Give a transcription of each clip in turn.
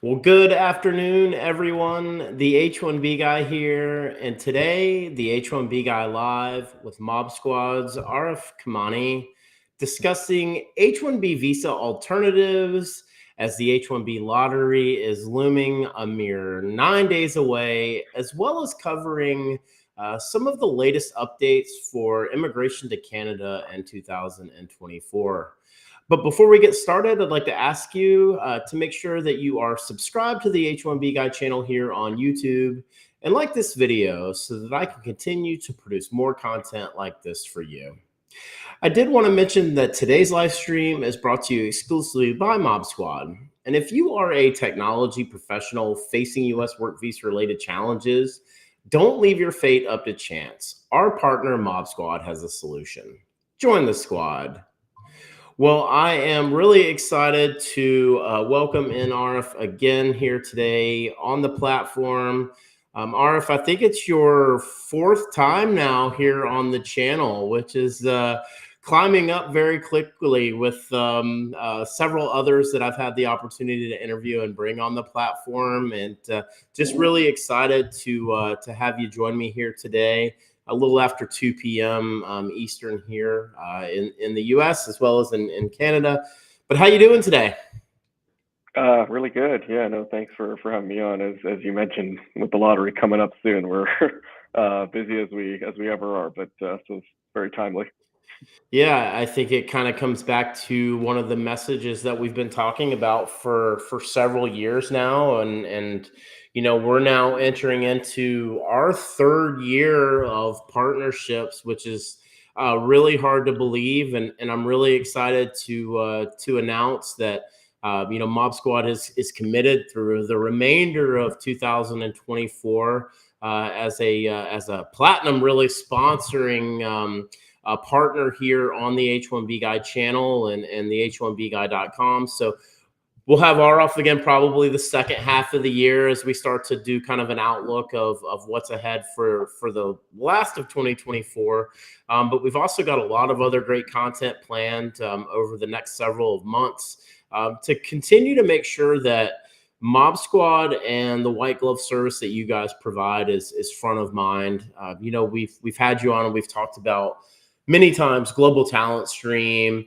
Well, good afternoon, everyone. The H1B guy here, and today the H1B guy live with MobSquad's Arif Khimani discussing H1B visa alternatives as the H1B lottery is looming a mere 9 days away, as well as covering some of the latest updates for immigration to Canada in 2024. But before we get started, I'd like to ask you to make sure that you are subscribed to the H1B Guy channel here on YouTube and like this video so that I can continue to produce more content like this for you. I did want to mention that today's live stream is brought to you exclusively by MobSquad. And if you are a technology professional facing U.S. work visa related challenges, don't leave your fate up to chance. Our partner MobSquad has a solution. Join the squad. Well, I am really excited to welcome in Arif again here today on the platform. Arif, I think it's your fourth time now here on the channel, which is climbing up very quickly with several others that I've had the opportunity to interview and bring on the platform. And just really excited to have you join me here today, a little after 2 p.m. Eastern here in the U.S. as well as in Canada. But how you doing today? Really good. Yeah, no, thanks for having me on. As you mentioned, with the lottery coming up soon, we're busy as we ever are, but so it's very timely. Yeah, I think it kind of comes back to one of the messages that we've been talking about for several years now, and we're now entering into our third year of partnerships, which is really hard to believe, and I'm really excited to announce that MobSquad is committed through the remainder of 2024 as a platinum really sponsoring a partner here on the H1B Guy channel and the H1BGuy.com. So we'll have Arif again probably the second half of the year as we start to do kind of an outlook of what's ahead for the last of 2024. But we've also got a lot of other great content planned over the next several months to continue to make sure that MobSquad and the white glove service that you guys provide is front of mind. We've had you on and we've talked about many times global talent stream,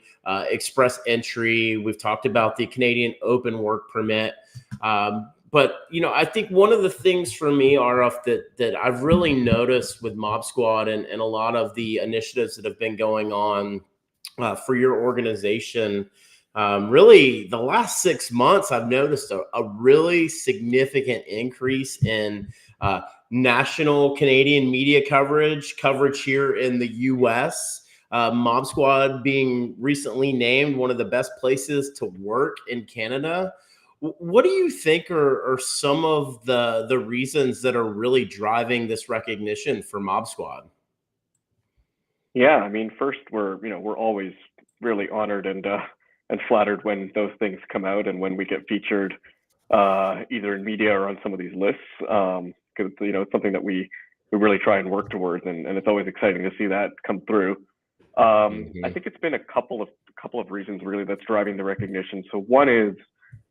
express entry. We've talked about the Canadian open work permit. But I think one of the things for me, Arif, that I've really noticed with MobSquad and a lot of the initiatives that have been going on for your organization, really the last 6 months, I've noticed a really significant increase in national Canadian media coverage here in the U.S. MobSquad being recently named one of the best places to work in Canada. What do you think are some of the reasons that are really driving this recognition for MobSquad? Yeah, I mean, first we're always really honored and flattered when those things come out and when we get featured either in media or on some of these lists. Because it's something that we really try and work towards, and it's always exciting to see that come through. I think it's been a couple of reasons really that's driving the recognition. So one is,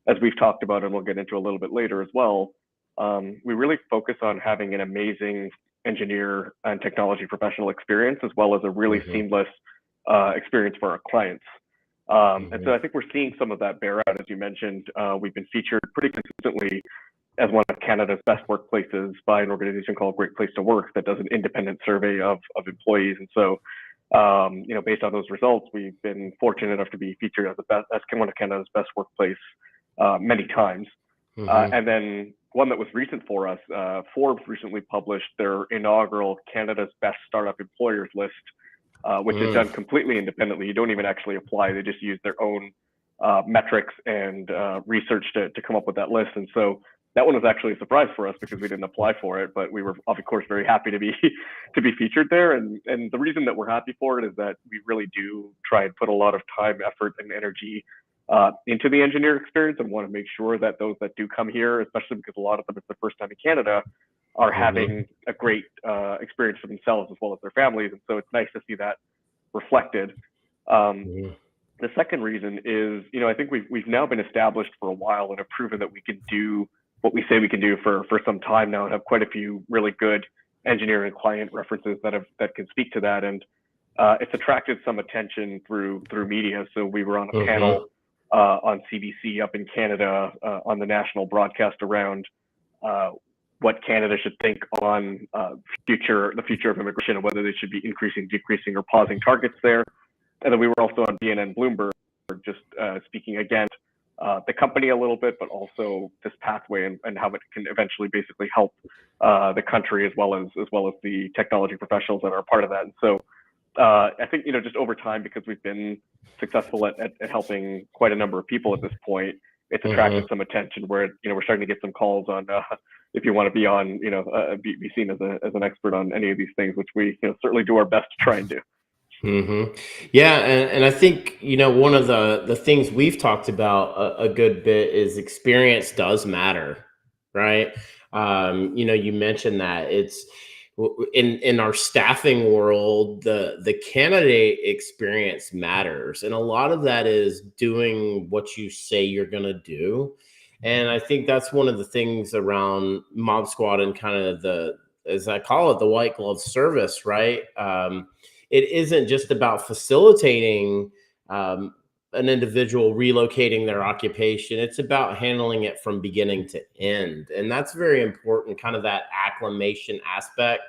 as we've talked about, and we'll get into a little bit later as well, we really focus on having an amazing engineer and technology professional experience, as well as a really seamless experience for our clients. And so I think we're seeing some of that bear out. As you mentioned, we've been featured pretty consistently as one of Canada's best workplaces by an organization called Great Place to Work that does an independent survey of employees. And so, based on those results, we've been fortunate enough to be featured as one of Canada's best workplace many times. And then one that was recent for us, Forbes recently published their inaugural Canada's Best Startup Employers list, which is done completely independently. You don't even actually apply. They just use their own metrics and research to come up with that list. And so that one was actually a surprise for us because we didn't apply for it, but we were of course very happy to be featured there. And the reason that we're happy for it is that we really do try and put a lot of time, effort, and energy into the engineer experience, and want to make sure that those that do come here, especially because a lot of them it's the first time in Canada, are having a great experience for themselves as well as their families. And so it's nice to see that reflected. The second reason is, I think we've now been established for a while and have proven that we can do what we say we can do for some time now, and have quite a few really good engineering client references that can speak to that. And it's attracted some attention through media. So we were on a panel on CBC up in Canada on the national broadcast around what Canada should think on the future of immigration, and whether they should be increasing, decreasing, or pausing targets there. And then we were also on BNN Bloomberg, just speaking against the company a little bit, but also this pathway and how it can eventually basically help the country as well as the technology professionals that are a part of that. And so I think, just over time, because we've been successful at helping quite a number of people at this point, it's attracted some attention where, we're starting to get some calls on if you want to be on, be seen as an expert on any of these things, which we certainly do our best to try and do. Yeah, and I think one of the things we've talked about a good bit is experience does matter, right? You mentioned that it's in our staffing world, the candidate experience matters, and a lot of that is doing what you say you're going to do. And I think that's one of the things around MobSquad and kind of as I call it, the white glove service, right? It isn't just about facilitating an individual relocating their occupation. It's about handling it from beginning to end. And that's very important, kind of that acclimation aspect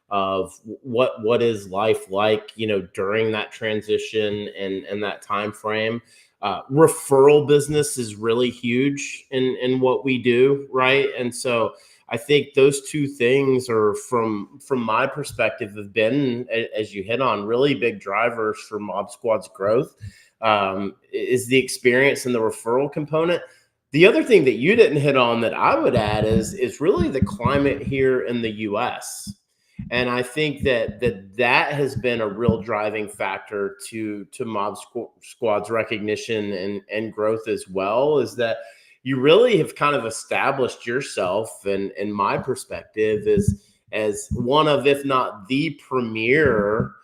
of what is life like, during that transition and that time frame. Referral business is really huge in what we do, right? And so I think those two things are, from my perspective, have been, as you hit on, really big drivers for MobSquad's growth. Is the experience and the referral component. The other thing that you didn't hit on that I would add is really the climate here in the U.S. And I think that has been a real driving factor to MobSquad's recognition and growth as well, is that you really have kind of established yourself, and in my perspective, as one of, if not the premier,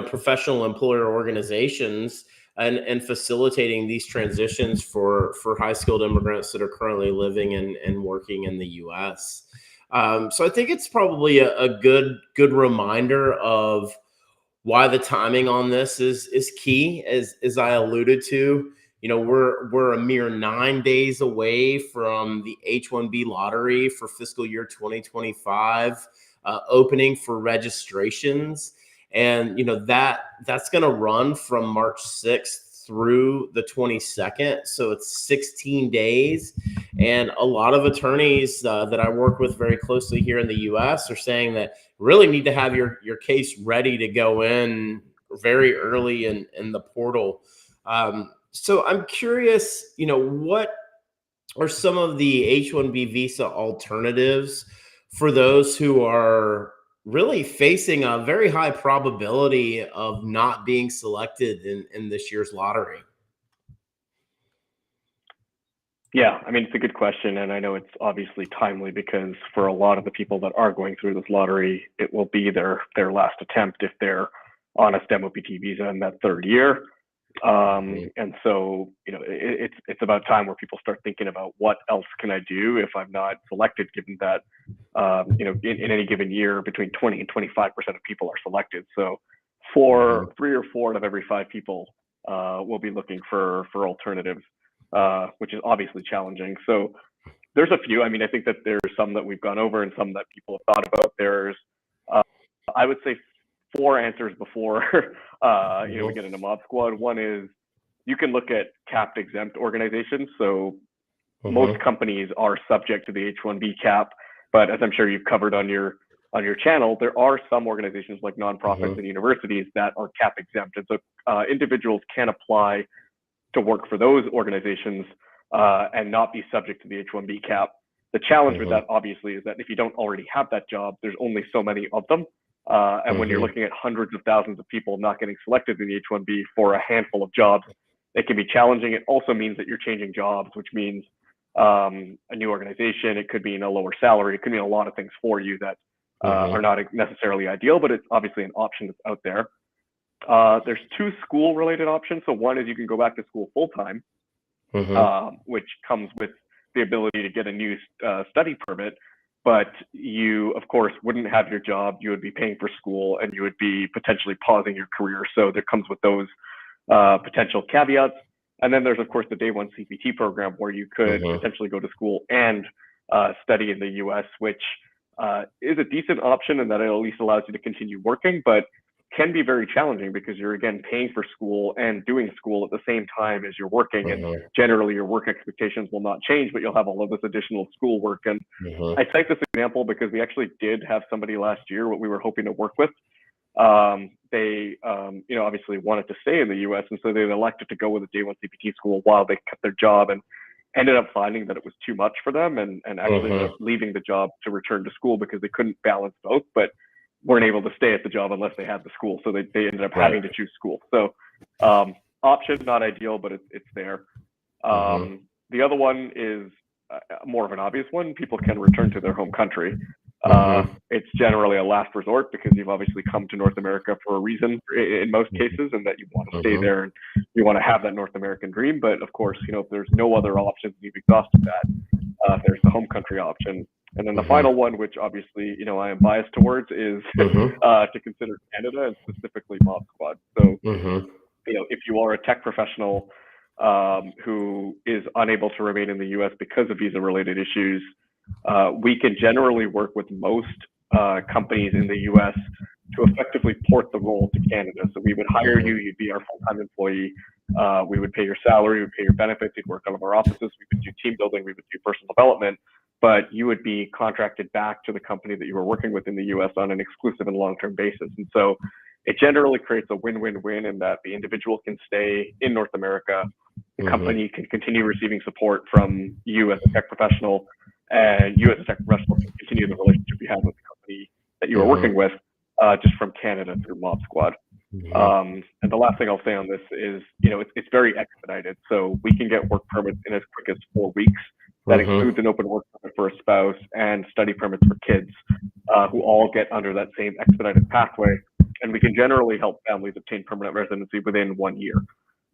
professional employer organizations and facilitating these transitions for high skilled immigrants that are currently living and working in the U.S. So I think it's probably a good reminder of why the timing on this is key, as I alluded to. We're a mere 9 days away from the H1B lottery for fiscal year 2025 opening for registrations, and that's going to run from March 6th through the 22nd. So it's 16 days, and a lot of attorneys that I work with very closely here in the U.S. are saying that you really need to have your case ready to go in very early in the portal. So I'm curious, what are some of the H1B visa alternatives for those who are really facing a very high probability of not being selected in this year's lottery? Yeah, I mean, it's a good question, and I know it's obviously timely, because for a lot of the people that are going through this lottery, it will be their last attempt if they're on a STEM OPT visa in that third year. And so, it's about time where people start thinking about, what else can I do if I'm not selected, given that, in any given year, between 20 and 25% of people are selected. So 3 or 4 out of every 5 people will be looking for alternatives, which is obviously challenging. So there's a few. I mean, I think that there's some that we've gone over and some that people have thought about. There's, I would say, 4 answers before we get into MobSquad. One is, you can look at capped exempt organizations. So most companies are subject to the H1B cap, but as I'm sure you've covered on your channel, there are some organizations like nonprofits and universities that are cap exempt, and so individuals can apply to work for those organizations and not be subject to the H1B cap. The challenge with that, obviously, is that if you don't already have that job, there's only so many of them. And when you're looking at hundreds of thousands of people not getting selected in the H1B for a handful of jobs, it can be challenging. It also means that you're changing jobs, which means a new organization. It could mean a lower salary. It could mean a lot of things for you that are not necessarily ideal, but it's obviously an option that's out there. There's two school-related options. So one is you can go back to school full-time, which comes with the ability to get a new study permit. But you, of course, wouldn't have your job. You would be paying for school, and you would be potentially pausing your career. So there comes with those potential caveats. And then there's, of course, the Day One CPT program, where you could potentially go to school and study in the U.S., which is a decent option, and that it at least allows you to continue working, but can be very challenging because you're, again, paying for school and doing school at the same time as you're working. And generally your work expectations will not change, but you'll have all of this additional school work. And I cite this example because we actually did have somebody last year, what we were hoping to work with. They, obviously wanted to stay in the U.S. And so they elected to go with a Day One CPT school while they kept their job, and ended up finding that it was too much for them, and actually ended up leaving the job to return to school because they couldn't balance both, but weren't able to stay at the job unless they had the school. So they ended up having to choose school. So option, not ideal, but it's there. The other one is more of an obvious one. People can return to their home country. It's generally a last resort because you've obviously come to North America for a reason in most cases, and that you want to stay there and you want to have that North American dream. But of course, if there's no other options, you've exhausted that, there's the home country option. And then the final one, which obviously, I am biased towards, is to consider Canada, and specifically MobSquad. So, if you are a tech professional who is unable to remain in the U.S. because of visa-related issues, we can generally work with most companies in the U.S. to effectively port the role to Canada. So we would hire you, you'd be our full-time employee, we would pay your salary, we would pay your benefits, you'd work out of our offices, we would do team building, we would do personal development, but you would be contracted back to the company that you were working with in the U.S. on an exclusive and long-term basis. And so it generally creates a win-win-win in that the individual can stay in North America, the company can continue receiving support from you as a tech professional, and you as a tech professional can continue the relationship you have with the company that you are working with, just from Canada through MobSquad. And the last thing I'll say on this is, it's very expedited. So we can get work permits in as quick as 4 weeks. That includes an open work permit for a spouse and study permits for kids, who all get under that same expedited pathway. And we can generally help families obtain permanent residency within 1 year.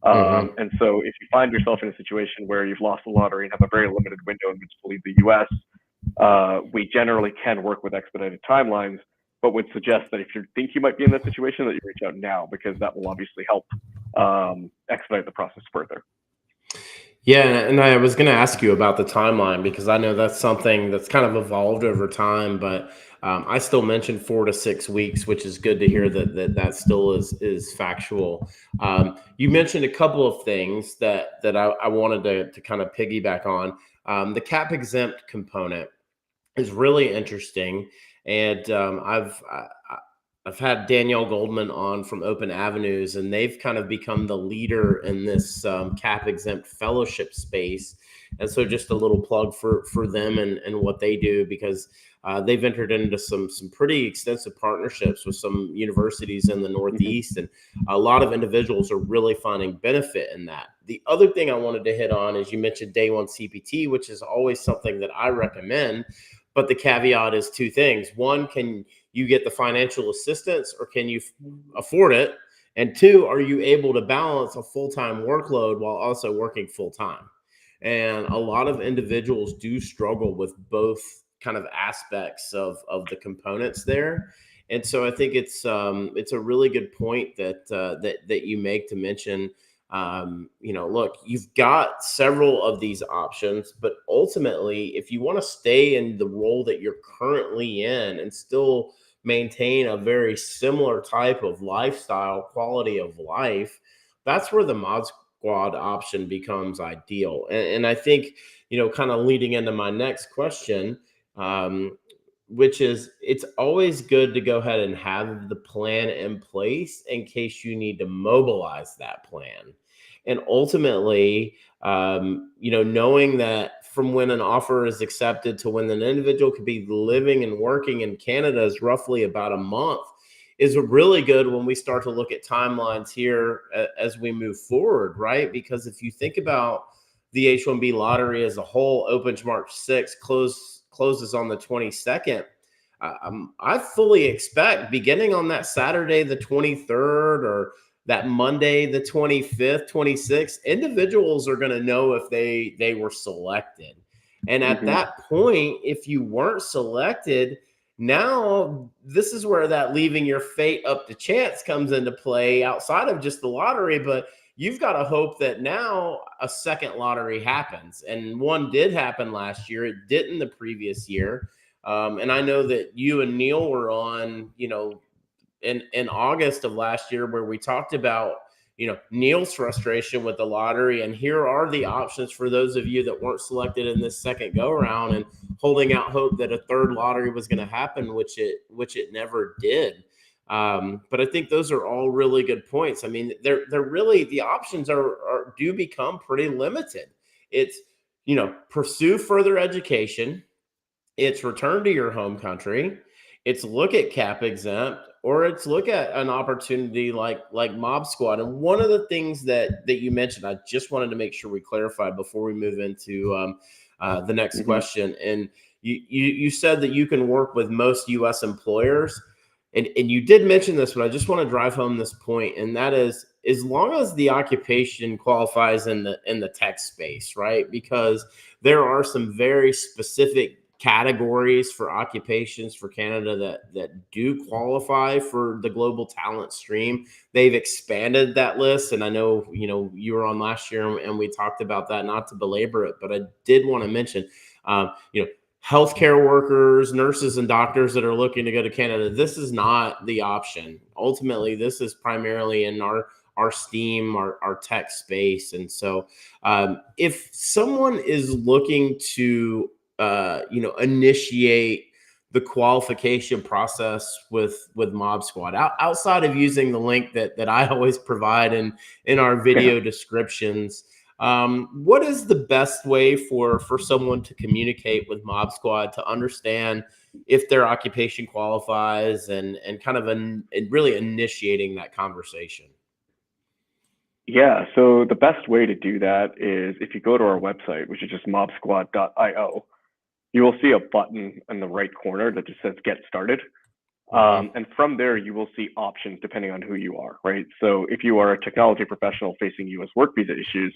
And so if you find yourself in a situation where you've lost the lottery and have a very limited window in which to leave the U.S., we generally can work with expedited timelines, but would suggest that if you think you might be in that situation, that you reach out now, because that will obviously help expedite the process further. Yeah, and I was going to ask you about the timeline, because I know that's something that's kind of evolved over time, but I still mentioned 4 to 6 weeks, which is good to hear that still is factual. You mentioned a couple of things that I wanted to kind of piggyback on. The cap exempt component is really interesting, and I've had Danielle Goldman on from Open Avenues, and they've kind of become the leader in this cap exempt fellowship space. And so just a little plug for them and what they do, because they've entered into some pretty extensive partnerships with some universities in the Northeast, and a lot of individuals are really finding benefit in that. The other thing I wanted to hit on is, you mentioned Day One CPT, which is always something that I recommend, but the caveat is 2 things. One, can you get the financial assistance, or can you afford it? And 2, are you able to balance a full-time workload while also working full-time? And a lot of individuals do struggle with both kind of aspects of the components there. And so I think it's a really good point that you make, to mention, look, you've got several of these options, but ultimately, if you want to stay in the role that you're currently in and still maintain a very similar type of lifestyle, quality of life, that's where the MobSquad option becomes ideal. And I think, kind of leading into my next question, which is, it's always good to go ahead and have the plan in place in case you need to mobilize that plan. And ultimately, knowing that from when an offer is accepted to when an individual could be living and working in Canada is roughly about a month, is really good when we start to look at timelines here as we move forward, right? Because if you think about the H1B lottery as a whole, opens March 6th, closes on the 22nd. I fully expect beginning on that Saturday, the 23rd, or that Monday, the 25th, 26th, individuals are going to know if they were selected. And at Mm-hmm. that point, if you weren't selected, now this is where that leaving your fate up to chance comes into play outside of just the lottery. But you've got to hope that now a second lottery happens. And one did happen last year. It didn't the previous year. And I know that you and Neil were on, in August of last year, where we talked about, Neil's frustration with the lottery. And here are the options for those of you that weren't selected in this second go around, and holding out hope that a third lottery was going to happen, which it never did. But I think those are all really good points. I mean, they're really, the options do become pretty limited. It's, pursue further education, it's return to your home country, it's look at cap exempt, or it's look at an opportunity like MobSquad. And one of the things that you mentioned, I just wanted to make sure we clarified before we move into the next Mm-hmm. question. And you said that you can work with most U.S. employers, and you did mention this, but I just want to drive home this point, and that is, as long as the occupation qualifies in the tech space, right? Because there are some very specific categories for occupations for Canada that do qualify for the global talent stream. They've expanded that list, and I know you were on last year and we talked about that. Not to belabor it, but I did want to mention, you know, healthcare workers, nurses, and doctors that are looking to go to Canada. This is not the option. Ultimately, this is primarily in our STEAM, our tech space. And so, if someone is looking to initiate the qualification process with MobSquad, outside of using the link that I always provide in our Yeah. video descriptions, what is the best way for someone to communicate with MobSquad to understand if their occupation qualifies, and kind of really initiating that conversation? Yeah, so the best way to do that is if you go to our website, which is just mobsquad.io, you will see a button in the right corner that just says get started. Mhm. And from there, you will see options depending on who you are, right? So if you are a technology professional facing US work visa issues,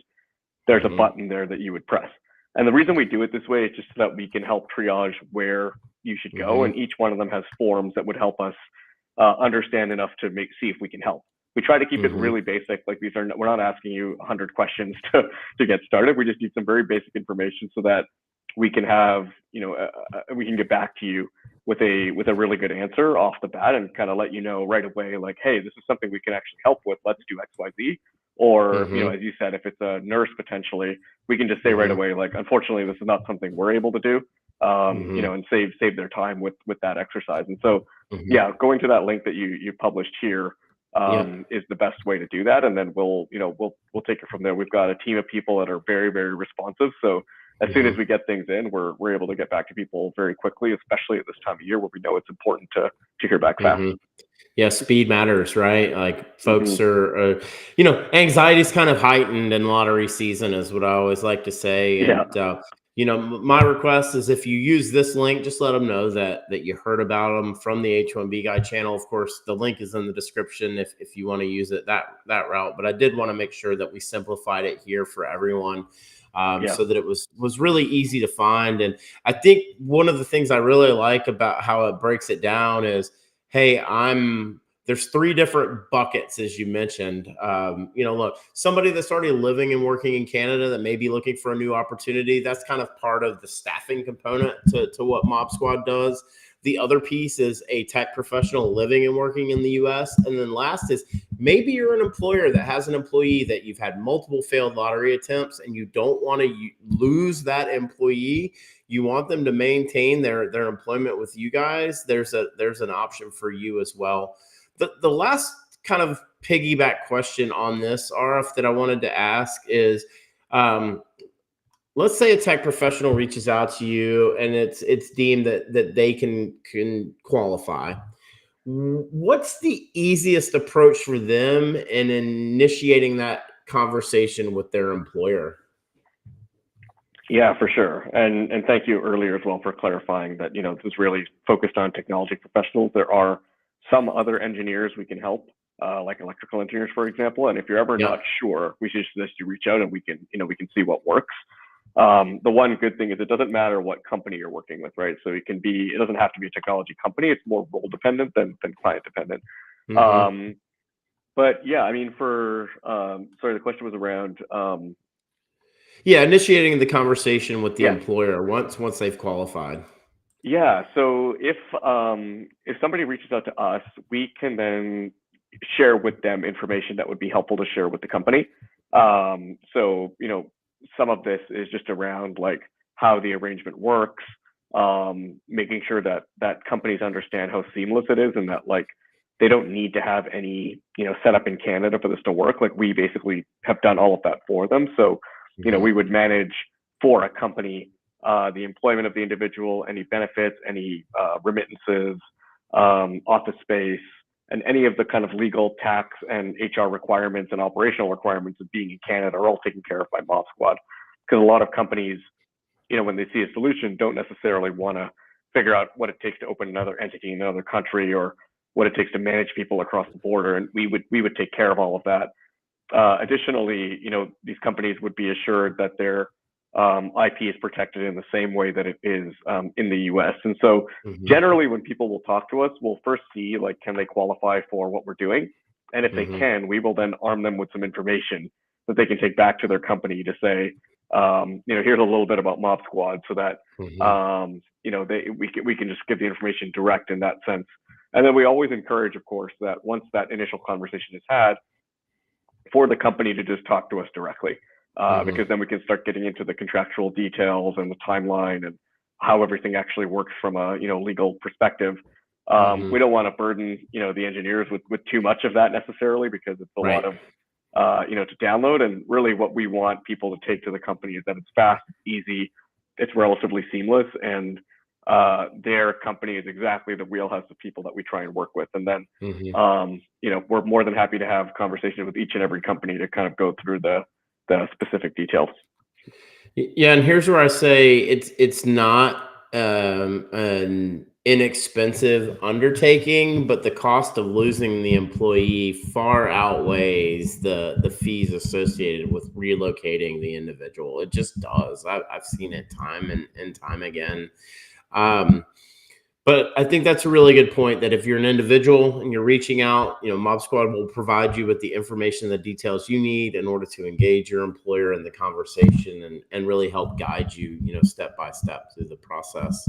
there's a Mhm. button there that you would press. And the reason we do it this way is just so that we can help triage where you should go. And Mhm. each one of them has forms that would help us understand enough to see if we can help. We try to keep it Mhm. really basic. Like we're not asking you 100 questions to get started. We just need some very basic information so that we can have, we can get back to you with a really good answer off the bat and kind of let you know right away, like, hey, this is something we can actually help with. Let's do X, Y, Z. Or, Mhm. as you said, if it's a nurse potentially, we can just say right Mhm. away, like, unfortunately, this is not something we're able to do, Mhm. and save their time with that exercise. And so, Mhm. yeah, going to that link that you published here Yep. is the best way to do that. And then we'll take it from there. We've got a team of people that are very, very responsive. So as soon as Mhm. we get things in, we're able to get back to people very quickly, especially at this time of year where we know it's important to hear back fast. Mhm. Yeah, speed matters, right? Like folks Mm-hmm. are, anxiety is kind of heightened in lottery season, is what I always like to say. Yeah. And my request is, if you use this link, just let them know that you heard about them from the H1B Guy channel. Of course, the link is in the description if you want to use it that route. But I did want to make sure that we simplified it here for everyone, Yeah. so that it was really easy to find. And I think one of the things I really like about how it breaks it down is, hey, there's three different buckets, as you mentioned. Look, somebody that's already living and working in Canada that may be looking for a new opportunity, that's kind of part of the staffing component to what MobSquad does. The other piece is a tech professional living and working in the US. And then last is, maybe you're an employer that has an employee that you've had multiple failed lottery attempts, and you don't want to lose that employee. You want them to maintain their employment with you guys. There's an option for you as well. The last kind of piggyback question on this, RF, that I wanted to ask is, let's say a tech professional reaches out to you and it's deemed that they can qualify. What's the easiest approach for them in initiating that conversation with their employer? Yeah, for sure. And thank you earlier as well for clarifying that, this is really focused on technology professionals. There are some other engineers we can help, like electrical engineers, for example. And if you're ever not Yep. sure, we should suggest you reach out and we can see what works. The one good thing is it doesn't matter what company you're working with, right? So it doesn't have to be a technology company. It's more role dependent than client dependent. Mm-hmm. Um, but yeah, I mean, sorry, the question was around, Yeah, initiating the conversation with the yeah, employer once they've qualified. yeah. So if somebody reaches out to us, we can then share with them information that would be helpful to share with the company. So some of this is just around like how the arrangement works, making sure that companies understand how seamless it is, and that like they don't need to have any setup in Canada for this to work. Like we basically have done all of that for them. So we Mm-hmm. would manage for a company the employment of the individual, any benefits, any remittances, office space, and any of the kind of legal, tax, and HR requirements and operational requirements of being in Canada are all taken care of by MobSquad. Because a lot of companies, when they see a solution, don't necessarily want to figure out what it takes to open another entity in another country or what it takes to manage people across the border, and we would take care of all of that. Additionally, these companies would be assured that their IP is protected in the same way that it is in the US. And so Mm-hmm. generally when people will talk to us, we'll first see like, can they qualify for what we're doing? And if they Mm-hmm. can, we will then arm them with some information that they can take back to their company to say, here's a little bit about Mob Squad so that, Mm-hmm. we can just give the information direct in that sense. And then we always encourage, of course, that once that initial conversation is had, for the company to just talk to us directly, Mm-hmm. because then we can start getting into the contractual details and the timeline and how everything actually works from a legal perspective. Mm-hmm. We don't want to burden the engineers with too much of that necessarily, because it's a lot Right. of to download. And really, what we want people to take to the company is that it's fast, it's easy, it's relatively seamless, and their company is exactly the wheelhouse of people that we try and work with. And then Mm-hmm. we're more than happy to have conversations with each and every company to kind of go through the specific details. Yeah, and here's where I say it's not an inexpensive undertaking, but the cost of losing the employee far outweighs the fees associated with relocating the individual. It just does. I've seen it time and time again. Um, But I think that's a really good point that if you're an individual and you're reaching out, Mob Squad will provide you with the information, the details you need in order to engage your employer in the conversation and really help guide you, step by step through the process.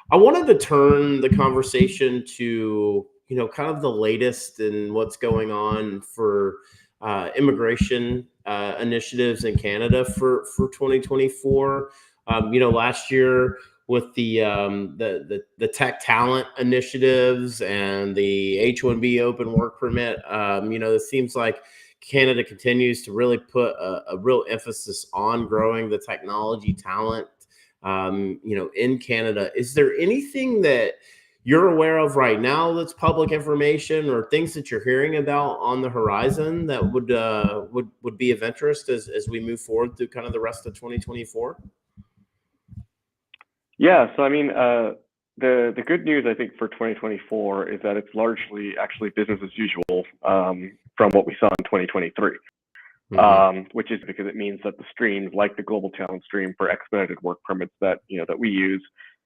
I wanted to turn the conversation to, kind of the latest in what's going on for immigration initiatives in Canada for 2024. Last year with the tech talent initiatives and the H1B open work permit, it seems like Canada continues to really put a real emphasis on growing the technology talent in Canada. Is there anything that you're aware of right now that's public information or things that you're hearing about on the horizon that would be of interest as we move forward through kind of the rest of 2024? Yeah, so I mean, the good news I think for 2024 is that it's largely actually business as usual, from what we saw in 2023. Mm-hmm. Which is because it means that the streams, like the global talent stream for expedited work permits that that we use,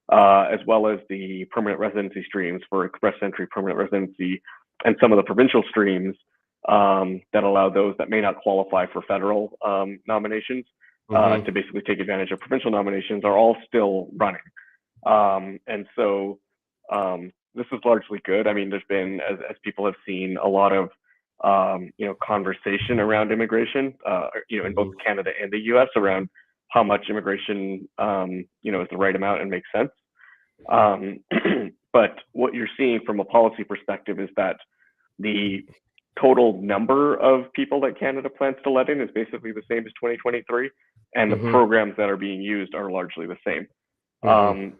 as well as the permanent residency streams for express entry permanent residency, and some of the provincial streams that allow those that may not qualify for federal nominations Mm-hmm. to basically take advantage of provincial nominations, are all still running. And so this is largely good. I mean, there's been, as people have seen, a lot of conversation around immigration, in both Mm-hmm. Canada and the U.S. around how much immigration, is the right amount and makes sense. Um, but what you're seeing from a policy perspective is that the total number of people that Canada plans to let in is basically the same as 2023, and the Mm-hmm. programs that are being used are largely the same. Mm-hmm. Um,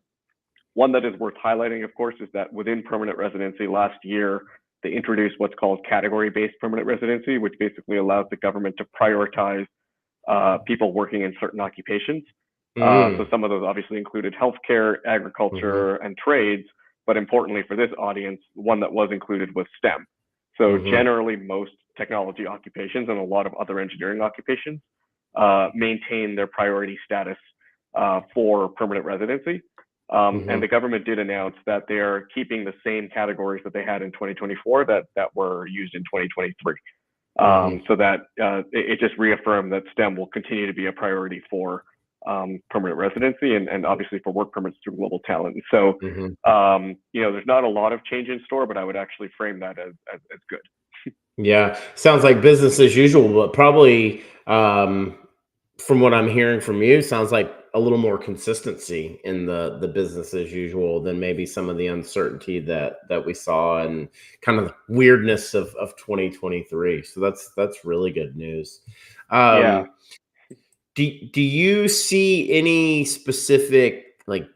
One that is worth highlighting, of course, is that within permanent residency last year, they introduced what's called category-based permanent residency, which basically allows the government to prioritize people working in certain occupations. So some of those obviously included healthcare, agriculture, and trades. But importantly for this audience, one that was included was STEM. So generally, most technology occupations and a lot of other engineering occupations maintain their priority status for permanent residency. And the government did announce that they are keeping the same categories that they had in 2024 that were used in 2023. So that it just reaffirmed that STEM will continue to be a priority for permanent residency and obviously for work permits through global talent. And so, there's not a lot of change in store, but I would actually frame that as good. Yeah, sounds like business as usual, but probably from what I'm hearing from you, sounds like a little more consistency in the business as usual than maybe some of the uncertainty that we saw and kind of the weirdness of 2023. So that's really good news. Yeah. Do you see any specific like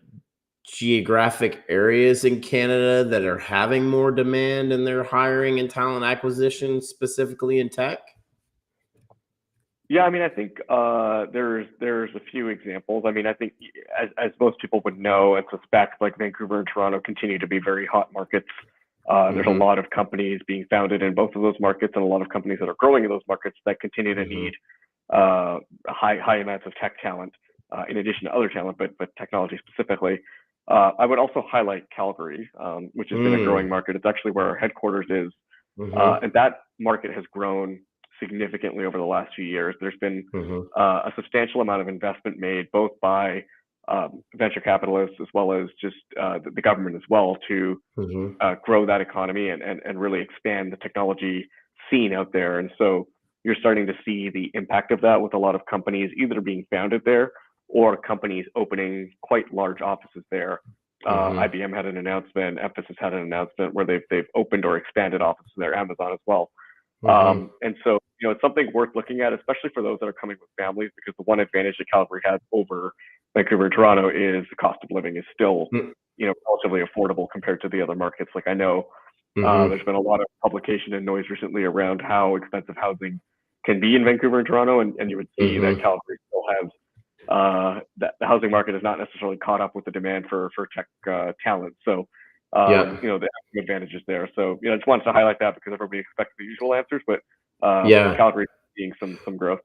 geographic areas in Canada that are having more demand in their hiring and talent acquisition, specifically in tech? Yeah, I mean, I think there's a few examples. I mean, I think as most people would know and suspect, like Vancouver and Toronto continue to be very hot markets. There's a lot of companies being founded in both of those markets, and a lot of companies that are growing in those markets that continue to need high amounts of tech talent, in addition to other talent, but technology specifically. I would also highlight Calgary, which has been a growing market. It's actually where our headquarters is, and that market has grown significantly over the last few years. There's been a substantial amount of investment made both by venture capitalists as well as just the government as well to grow that economy and really expand the technology scene out there. And so you're starting to see the impact of that with a lot of companies either being founded there or companies opening quite large offices there. IBM had an announcement, Emphasis had an announcement where they've opened or expanded offices there, Amazon as well. And so, it's something worth looking at, especially for those that are coming with families, because the one advantage that Calgary has over Vancouver and Toronto is the cost of living is still, relatively affordable compared to the other markets. Like I know there's been a lot of publication and noise recently around how expensive housing can be in Vancouver and Toronto, and you would see that Calgary still has that the housing market is not necessarily caught up with the demand for tech talent. So the advantages there. So I just wanted to highlight that because everybody expects the usual answers, but Calgary seeing some growth.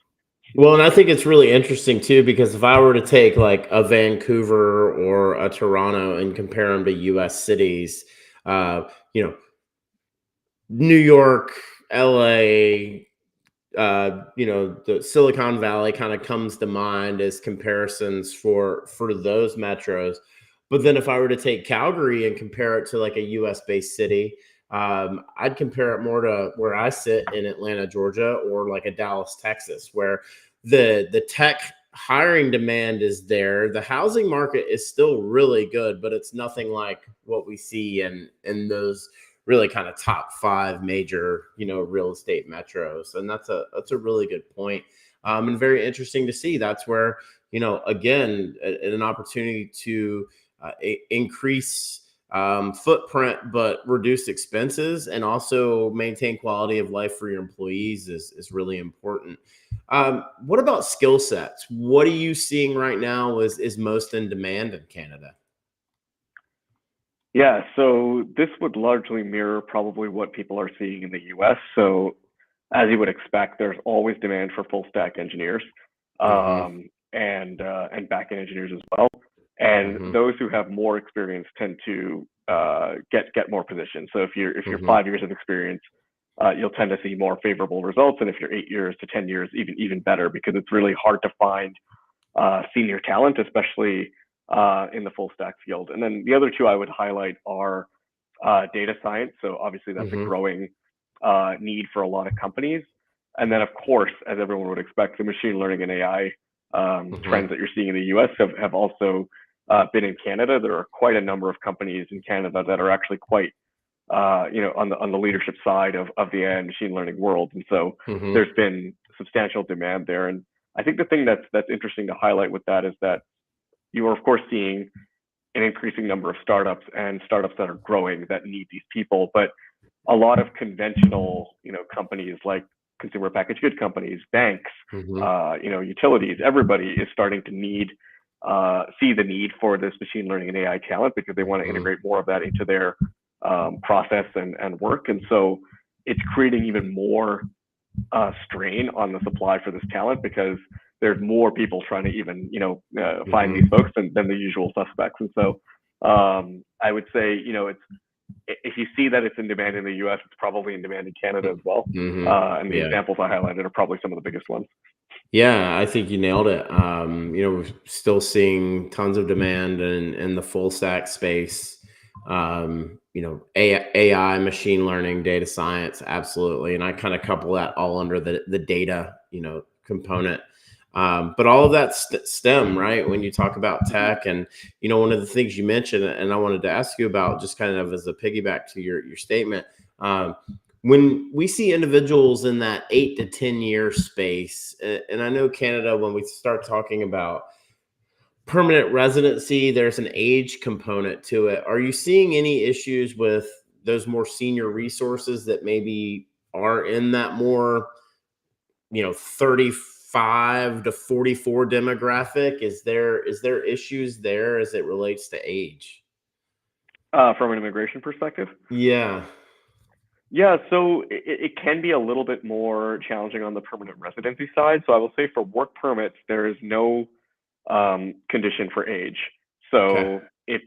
Well, and I think it's really interesting too, because if I were to take like a Vancouver or a Toronto and compare them to US cities, New York, LA, the Silicon Valley kind of comes to mind as comparisons for those metros. But then if I were to take Calgary and compare it to like a US based city, I'd compare it more to where I sit in Atlanta, Georgia, or like a Dallas, Texas, where the tech hiring demand is there. The housing market is still really good, but it's nothing like what we see in those really kind of top 5 major, real estate metros. And that's a really good point. And very interesting to see. That's where, again, an opportunity to increase footprint, but reduce expenses and also maintain quality of life for your employees is really important. What about skill sets? What are you seeing right now is most in demand in Canada? Yeah, so this would largely mirror probably what people are seeing in the US. So as you would expect, there's always demand for full stack engineers and backend engineers as well. And those who have more experience tend to get more positions. So if you're 5 years of experience, you'll tend to see more favorable results. And if you're 8 years to 10 years, even better, because it's really hard to find senior talent, especially in the full stack field. And then the other two I would highlight are data science. So obviously that's a growing need for a lot of companies. And then of course, as everyone would expect, the machine learning and AI trends that you're seeing in the US have also been in Canada. There are quite a number of companies in Canada that are actually quite on the leadership side of the AI and machine learning world. And so there's been substantial demand there. And I think the thing that's interesting to highlight with that is that you are of course seeing an increasing number of startups and startups that are growing that need these people, but a lot of conventional, companies like consumer packaged good companies, banks, utilities, everybody is starting to need see the need for this machine learning and AI talent because they want to integrate more of that into their process and work. And so it's creating even more strain on the supply for this talent because there's more people trying to even, find these folks than the usual suspects. And so I would say, if you see that it's in demand in the US, it's probably in demand in Canada as well. And the examples I highlighted are probably some of the biggest ones. Yeah, I think you nailed it. We're still seeing tons of demand in the full stack space. AI, machine learning, data science, absolutely. And I kind of couple that all under the data, component. But all of that STEM, right? When you talk about tech and, one of the things you mentioned, and I wanted to ask you about just kind of as a piggyback to your statement, when we see individuals in that 8 to 10 year space, and I know Canada, when we start talking about permanent residency, there's an age component to it. Are you seeing any issues with those more senior resources that maybe are in that more, 35 to 44 demographic? Is there issues there as it relates to age? From an immigration perspective? Yeah. Yeah, so it can be a little bit more challenging on the permanent residency side. So I will say for work permits, there is no condition for age. So Okay. if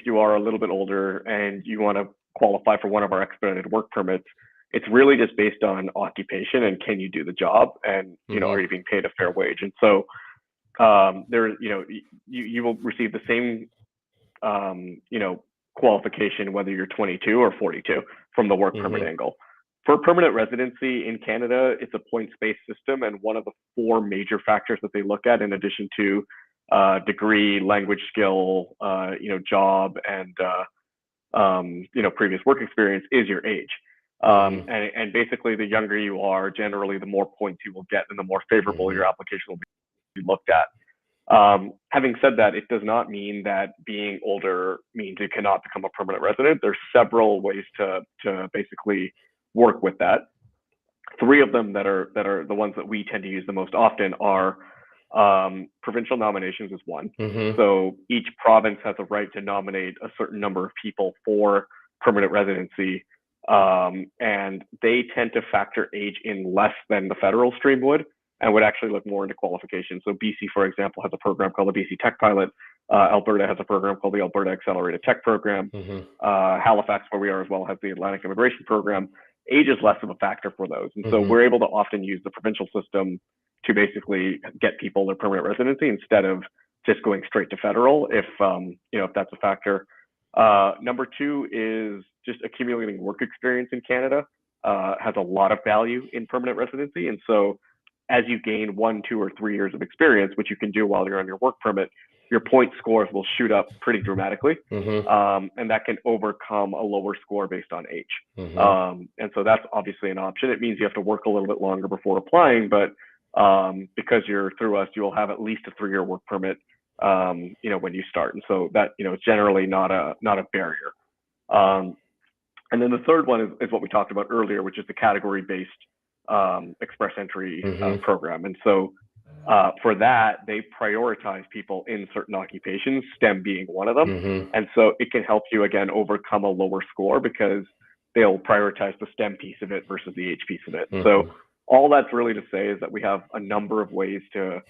you are a little bit older and you want to qualify for one of our expedited work permits, it's really just based on occupation and can you do the job and are you being paid a fair wage? And so you will receive the same qualification whether you're 22 or 42 from the work permit angle. For permanent residency in Canada, it's a points-based system, and one of the 4 major factors that they look at, in addition to degree, language skill, job, and previous work experience, is your age. And basically, the younger you are, generally, the more points you will get, and the more favorable your application will be looked at. Having said that, it does not mean that being older means you cannot become a permanent resident. There's several ways to basically work with that. 3 of them that are the ones that we tend to use the most often are provincial nominations is one. So each province has a right to nominate a certain number of people for permanent residency, and they tend to factor age in less than the federal stream would, and would actually look more into qualifications. So BC, for example, has a program called the BC Tech Pilot. Alberta has a program called the Alberta Accelerated Tech Program. Halifax, where we are as well, has the Atlantic Immigration Program. Age is less of a factor for those. And so we're able to often use the provincial system to basically get people their permanent residency instead of just going straight to federal if that's a factor. Number 2 is just accumulating work experience in Canada has a lot of value in permanent residency. And so as you gain 1, 2, or 3 years of experience, which you can do while you're on your work permit, your point scores will shoot up pretty dramatically. And that can overcome a lower score based on age. And so that's obviously an option. It means you have to work a little bit longer before applying, but because you're through us, you will have at least a 3-year work permit, when you start. And so that, it's generally not a barrier. And then the third one is what we talked about earlier, which is the category-based express entry program. And so for that, they prioritize people in certain occupations, STEM being one of them. And so it can help you, again, overcome a lower score because they'll prioritize the STEM piece of it versus the H piece of it. So all that's really to say is that we have a number of ways to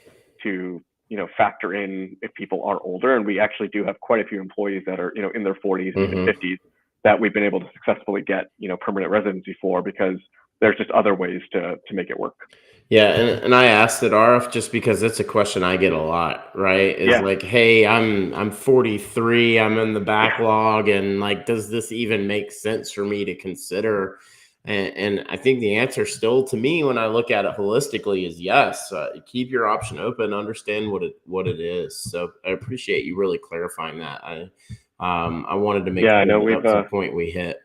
factor in if people are older. And we actually do have quite a few employees that are, in their 40s, even 50s, that we've been able to successfully get, permanent residency for, because there's just other ways to make it work. Yeah, and I asked it, Arif, just because it's a question I get a lot, right? Is like, hey, I'm 43, I'm in the backlog, and like, does this even make sense for me to consider? And I think the answer still, to me, when I look at it holistically, is yes. Keep your option open, understand what it is. So I appreciate you really clarifying that. I wanted to make sure I know that's the point we hit.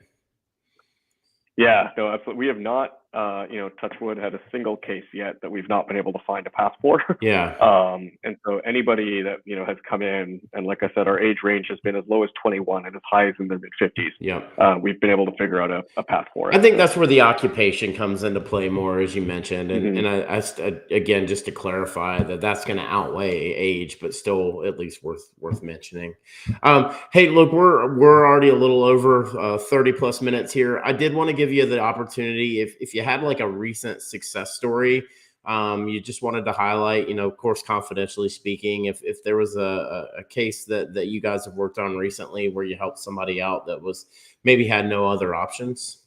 Yeah, no, absolutely. We have not touch wood, had a single case yet that we've not been able to find a path for. Yeah. And so anybody that, has come in, and like I said, our age range has been as low as 21 and as high as in their mid 50s. Yeah. We've been able to figure out a path for it. I think that's where the occupation comes into play more, as you mentioned. And, Mhm. and I, again, just to clarify that's going to outweigh age, but still at least worth mentioning. Hey, look, we're already a little over 30 plus minutes here. I did want to give you the opportunity, if you had like a recent success story, you just wanted to highlight, of course, confidentially speaking, if there was a case that you guys have worked on recently where you helped somebody out that was maybe had no other options.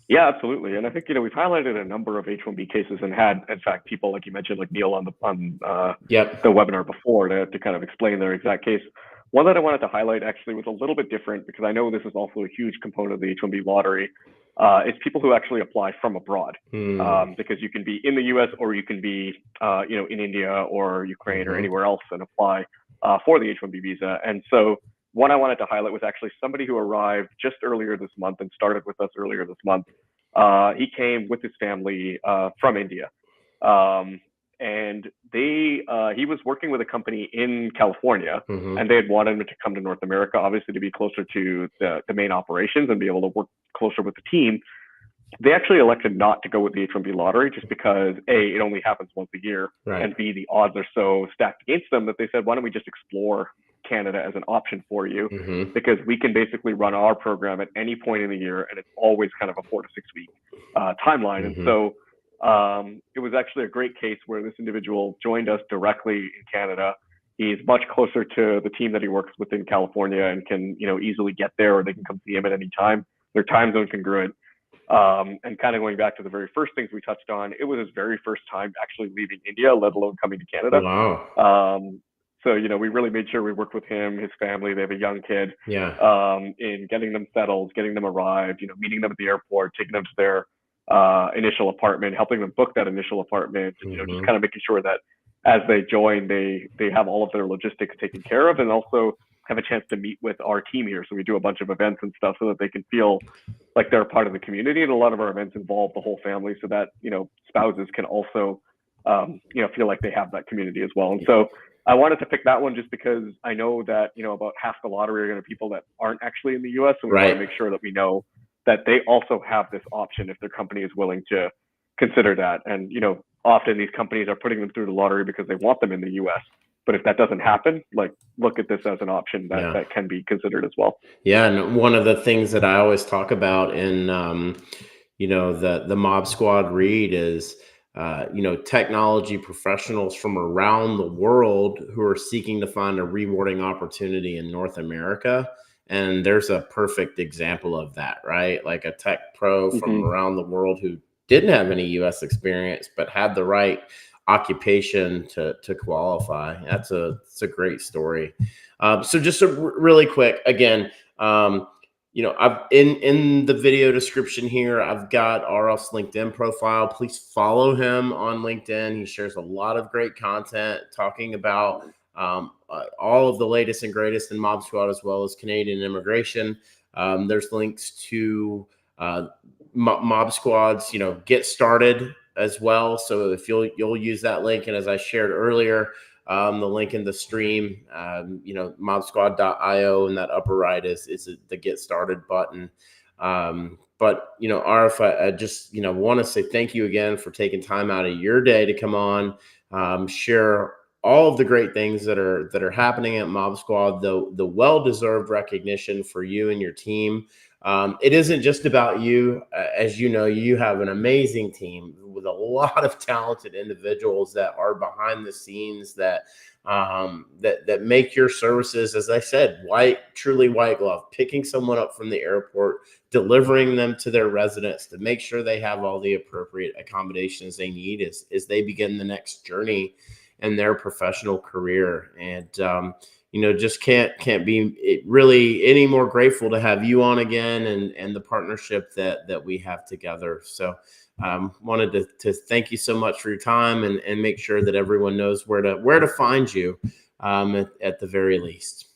Yeah, absolutely. And I think, we've highlighted a number of H1B cases and had, in fact, people like you mentioned, like Neil on the Yep. webinar before to kind of explain their exact case. One that I wanted to highlight actually was a little bit different because I know this is also a huge component of the H1B lottery. It's people who actually apply from abroad, because you can be in the US or you can be, in India or Ukraine or anywhere else and apply for the H1B visa. And so one I wanted to highlight was actually somebody who arrived just earlier this month and started with us earlier this month. He came with his family from India. And he was working with a company in California, and they had wanted him to come to North America, obviously to be closer to the main operations and be able to work closer with the team. They actually elected not to go with the H1B lottery just because A, it only happens once a year, Right. and B, the odds are so stacked against them that they said, why don't we just explore Canada as an option for you, because we can basically run our program at any point in the year, and it's always kind of a 4 to 6 week timeline. And so it was actually a great case where this individual joined us directly in Canada. He's much closer to the team that he works with in California and can, easily get there, or they can come see him at any time. Their time zone congruent. And kind of going back to the very first things we touched on, it was his very first time actually leaving India, let alone coming to Canada. Wow. So, we really made sure we worked with him, his family. They have a young kid. Yeah. In getting them settled, getting them arrived, meeting them at the airport, taking them to their initial apartment, helping them book that initial apartment, and, just kind of making sure that as they join, they have all of their logistics taken care of, and also have a chance to meet with our team here. So we do a bunch of events and stuff so that they can feel like they're a part of the community. And a lot of our events involve the whole family so that, spouses can also, feel like they have that community as well. And so I wanted to pick that one just because I know that, about half the lottery are going to be people that aren't actually in the US. And we want to make sure that we know that they also have this option if their company is willing to consider that. And, often these companies are putting them through the lottery because they want them in the US. But if that doesn't happen, look at this as an option that can be considered as well. Yeah. And one of the things that I always talk about in, the Mob Squad read is, technology professionals from around the world who are seeking to find a rewarding opportunity in North America. And there's a perfect example of that, right? Like a tech pro from around the world who didn't have any US experience, but had the right occupation to qualify. That's a great story. So just really quick, again, I've in the video description here, I've got RF's LinkedIn profile. Please follow him on LinkedIn. He shares a lot of great content talking about all of the latest and greatest in MobSquad, as well as Canadian immigration. There's links to MobSquad's, get started as well. So if you'll use that link, and as I shared earlier, the link in the stream, mobsquad.io in that upper right is the get started button. But Arif, I just want to say thank you again for taking time out of your day to come on, share all of the great things that are happening at MobSquad, the well-deserved recognition for you and your team. It isn't just about you. As you know, you have an amazing team with a lot of talented individuals that are behind the scenes that make your services, as I said, truly white glove, picking someone up from the airport, delivering them to their residence to make sure they have all the appropriate accommodations they need as they begin the next journey in their professional career. And just can't be really any more grateful to have you on again, and the partnership that we have together. So wanted to thank you so much for your time, and make sure that everyone knows where to find you at the very least.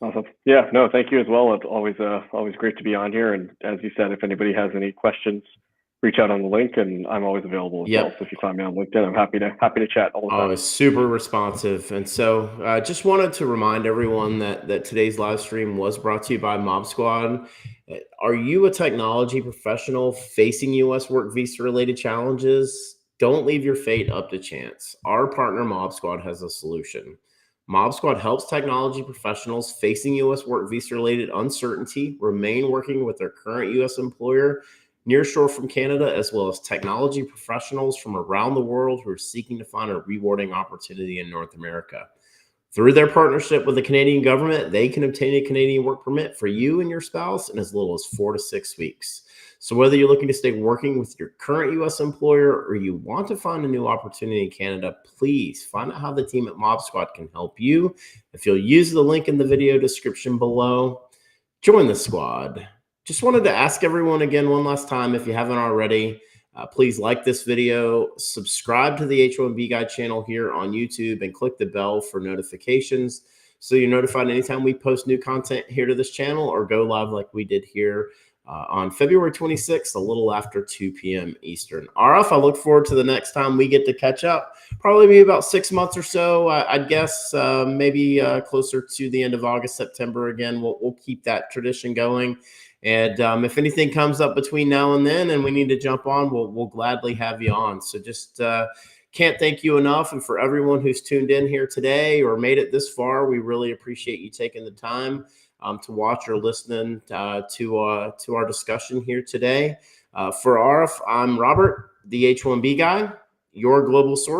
Awesome. Yeah, no, thank you as well. It's always great to be on here. And as you said, if anybody has any questions, reach out on the link, and I'm always available as well. Yep. So if you find me on LinkedIn, I'm happy to chat all the Oh, time. it's super responsive. And so just wanted to remind everyone that today's live stream was brought to you by MobSquad. Are you a technology professional facing U.S. work visa related challenges? Don't leave your fate up to chance. Our partner MobSquad has a solution. MobSquad helps technology professionals facing U.S. work visa related uncertainty remain working with their current U.S. employer nearshore from Canada, as well as technology professionals from around the world who are seeking to find a rewarding opportunity in North America. Through their partnership with the Canadian government, they can obtain a Canadian work permit for you and your spouse in as little as 4 to 6 weeks. So whether you're looking to stay working with your current U.S. employer or you want to find a new opportunity in Canada, please find out how the team at MobSquad can help you. If you'll use the link in the video description below, join the squad. Just wanted to ask everyone again one last time, if you haven't already, please like this video, subscribe to the H1B Guy channel here on YouTube, and click the bell for notifications so you're notified anytime we post new content here to this channel or go live like we did here on February 26th, a little after 2 p.m. Eastern. Arif, I look forward to the next time we get to catch up. Probably be about 6 months or so, I'd guess, maybe closer to the end of August, September again. We'll keep that tradition going. And if anything comes up between now and then and we need to jump on, we'll gladly have you on. So just can't thank you enough. And for everyone who's tuned in here today or made it this far, we really appreciate you taking the time to watch or listen to our discussion here today. For Arif, I'm Robert, the H1B guy, your global source.